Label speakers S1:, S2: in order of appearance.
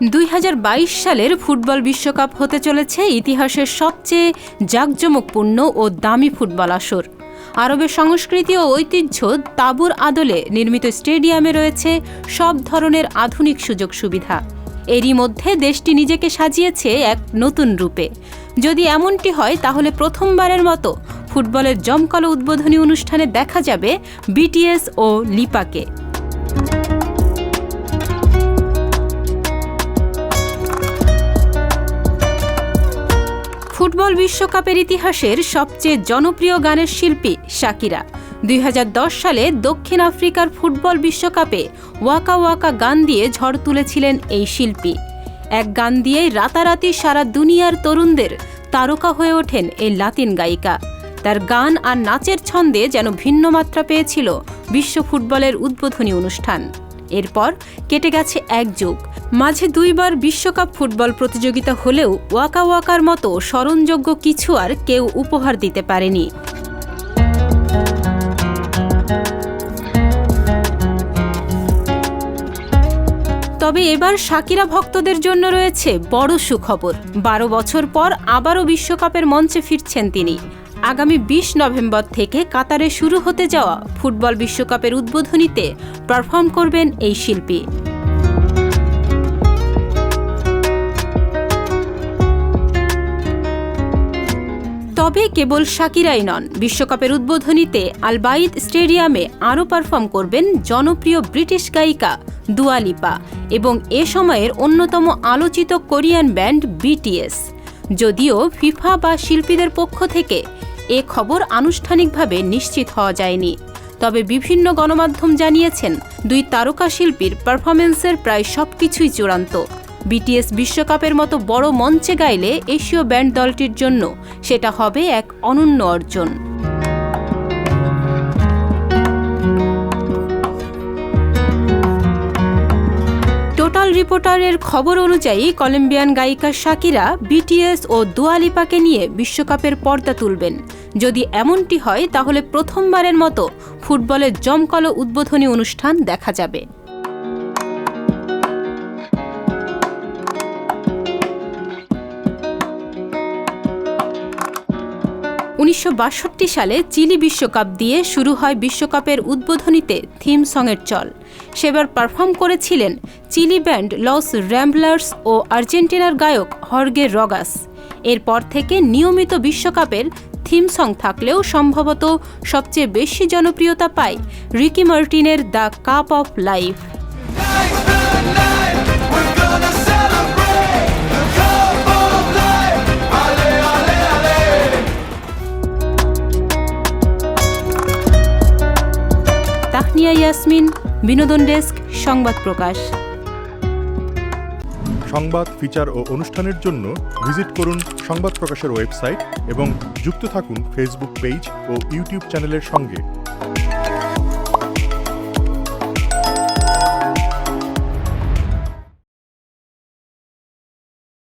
S1: 2022 সালের ফুটবল বিশ্বকাপ হতে চলেছে ইতিহাসের সবচেয়ে জাঁকজমকপূর্ণ ও দামি ফুটবল আসর। আরবের সংস্কৃতি ও ঐতিহ্য তাঁবুর আদলে নির্মিত স্টেডিয়ামে রয়েছে সব ধরনের আধুনিক সুযোগ সুবিধা। এরই মধ্যে দেশটি নিজেকে সাজিয়েছে এক নতুন রূপে। যদি এমনটি হয় তাহলে প্রথমবারের মতো ফুটবলের জমকালো উদ্বোধনী অনুষ্ঠানে দেখা যাবে বিটিএস ও লিপাকে। ফুটবল বিশ্বকাপের ইতিহাসের সবচেয়ে জনপ্রিয় গানের শিল্পী শাকিরা 2010 সালে দক্ষিণ আফ্রিকার ফুটবল বিশ্বকাপে ওয়াকা ওয়াকা গান দিয়ে ঝড় তুলেছিলেন এই শিল্পী। এক গান দিয়েই রাতারাতি সারা দুনিয়ার তরুণদের তারকা হয়ে ওঠেন এই লাতিন গায়িকা। তার গান আর নাচের ছন্দে যেন ভিন্ন মাত্রা পেয়েছিল বিশ্ব ফুটবলের উদ্বোধনী অনুষ্ঠান। এরপর কেটে গেছে এক যুগ। মাঝে দুইবার বিশ্বকাপ ফুটবল প্রতিযোগিতা হলেও ওয়াকা ওয়াকার মতো স্মরণযোগ্য কিছু আর কেউ উপহার দিতে পারেনি। তবে এবার শাকিরা ভক্তদের জন্য রয়েছে বড় সুখবর। 12 বছর পর আবারও বিশ্বকাপের মঞ্চে ফিরছেন তিনি। আগামী 20 নভেম্বর থেকে কাতারে শুরু হতে যাওয়া ফুটবল বিশ্বকাপের উদ্বোধনীতে পারফর্ম করবেন এই শিল্পী। তবে কেবল শাকিরাই নন, বিশ্বকাপের উদ্বোধনীতে আল বাইদ স্টেডিয়ামে আরও পারফর্ম করবেন জনপ্রিয় ব্রিটিশ গায়িকা দুয়া লিপা এবং এ সময়ের অন্যতম আলোচিত কোরিয়ান ব্যান্ড বিটিএস। যদিও ফিফা বা শিল্পীদের পক্ষ থেকে এ খবর আনুষ্ঠানিকভাবে নিশ্চিত হওয়া যায়নি, তবে বিভিন্ন গণমাধ্যম জানিয়েছেন দুই তারকা শিল্পীর পারফরমেন্সের প্রায় সবকিছুই চূড়ান্ত। বিটিএস বিশ্বকাপের মতো বড় মঞ্চে গাইলে এশীয় ব্যান্ড দলটির জন্য সেটা হবে এক অনন্য অর্জন। টোটাল রিপোর্টারের খবর অনুযায়ী কলম্বিয়ান গায়িকা শাকিরা বিটিএস ও দুয়া লিপাকে নিয়ে বিশ্বকাপের পর্দা তুলবেন। যদি এমনটি হয় তাহলে প্রথমবারের মতো ফুটবলের জমকালো উদ্বোধনী অনুষ্ঠান দেখা যাবে। 1962 সালে চিলি বিশ্বকাপ দিয়ে শুরু হয় বিশ্বকাপের উদ্বোধনীতে থিম সংয়ের চল। সেবার পারফর্ম করেছিলেন চিলি ব্যান্ড লস র্যাম্বলার্স ও আর্জেন্টিনার গায়ক হর্গে রগাস। এরপর থেকে নিয়মিত বিশ্বকাপের থিম সং থাকলেও সম্ভবত সবচেয়ে বেশি জনপ্রিয়তা পায় রিকি মার্টিনের the cup of life. Tahnia Yasmin, বিনোদন ডেস্ক, সংবাদ প্রকাশ।
S2: সংবাদ, ফিচার ও অনুষ্ঠানের জন্য ভিজিট করুন সংবাদ প্রকাশের ওয়েবসাইট এবং যুক্ত থাকুন ফেসবুক পেজ ও ইউটিউব চ্যানেলের সঙ্গে।